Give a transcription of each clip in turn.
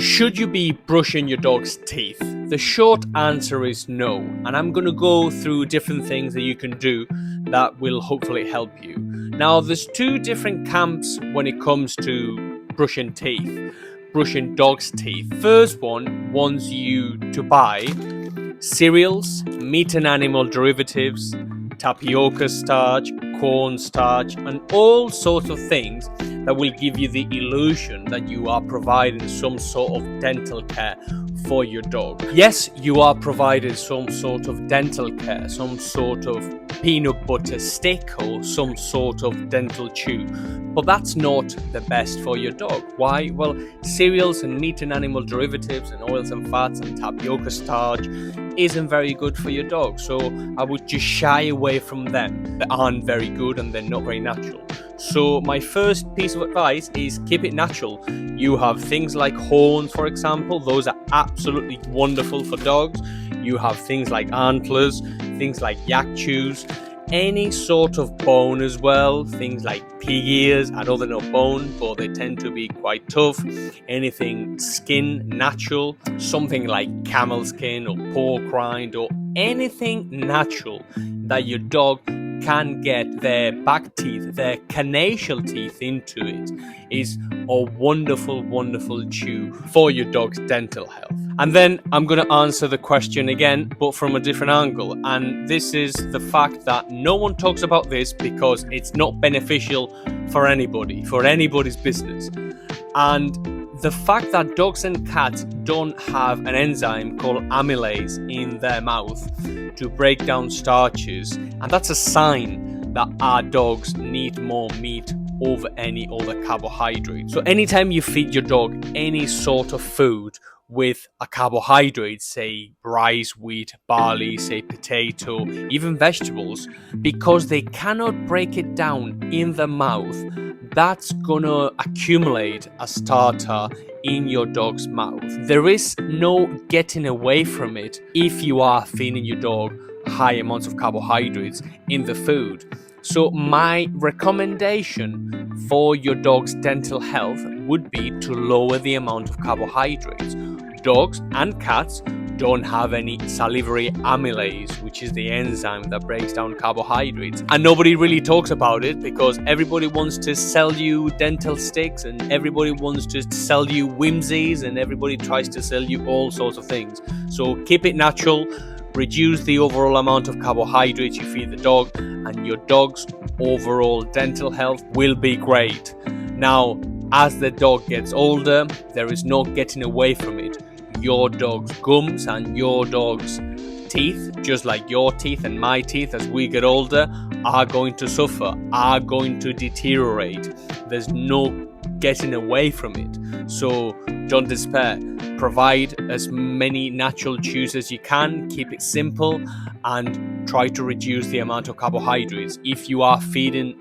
Should you be brushing your dog's teeth? The short answer is no, and I'm going to go through different things that you can do that will hopefully help you. Now, there's two different camps when it comes to brushing teeth, brushing dog's teeth. First one wants you to buy cereals, meat and animal derivatives, tapioca starch, corn starch, and all sorts of things that will give you the illusion that you are providing some sort of dental care for your dog. Yes, you are providing some sort of dental care, some sort of peanut butter stick or some sort of dental chew, but that's not the best for your dog. Why? Well, cereals and meat and animal derivatives and oils and fats and tapioca starch isn't very good for your dog, so I would just shy away from them. They aren't very good and they're not very natural. So my first piece of advice is keep it natural. You have things like horns, for example. Those are absolutely wonderful for dogs. You have things like antlers, things like yak chews, any sort of bone as well. Things like pig ears. I know they're not bone, but they tend to be quite tough. Anything skin, natural. Something like camel skin or pork rind or anything natural that your dog can get their back teeth, their canal teeth into it is a wonderful, wonderful chew for your dog's dental health. And then I'm going to answer the question again, but from a different angle. And this is the fact that no one talks about this because it's not beneficial for anybody, for anybody's business. And the fact that dogs and cats don't have an enzyme called amylase in their mouth to break down starches, and that's a sign that our dogs need more meat over any other carbohydrate. So anytime you feed your dog any sort of food with a carbohydrate, say rice, wheat, barley, say potato, even vegetables, because they cannot break it down in the mouth, that's gonna accumulate as starter in your dog's mouth. There is no getting away from it if you are feeding your dog high amounts of carbohydrates in the food. So my recommendation for your dog's dental health would be to lower the amount of carbohydrates. Dogs and cats don't have any salivary amylase, which is the enzyme that breaks down carbohydrates. And nobody really talks about it because everybody wants to sell you dental sticks and everybody wants to sell you whimsies and everybody tries to sell you all sorts of things. So keep it natural, reduce the overall amount of carbohydrates you feed the dog, and your dog's overall dental health will be great. Now, as the dog gets older, there is no getting away from it. Your dog's gums and your dog's teeth, just like your teeth and my teeth as we get older, are going to suffer, are going to deteriorate. There's no getting away from it. So don't despair. Provide as many natural chews as you can, keep it simple, and try to reduce the amount of carbohydrates. If you are feeding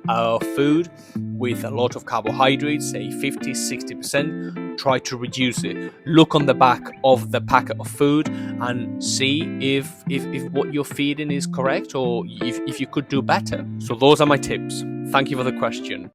food with a lot of carbohydrates, say 50-60%, try to reduce it. Look on the back of the packet of food and see if what you're feeding is correct or if you could do better. So those are my tips. Thank you for the question.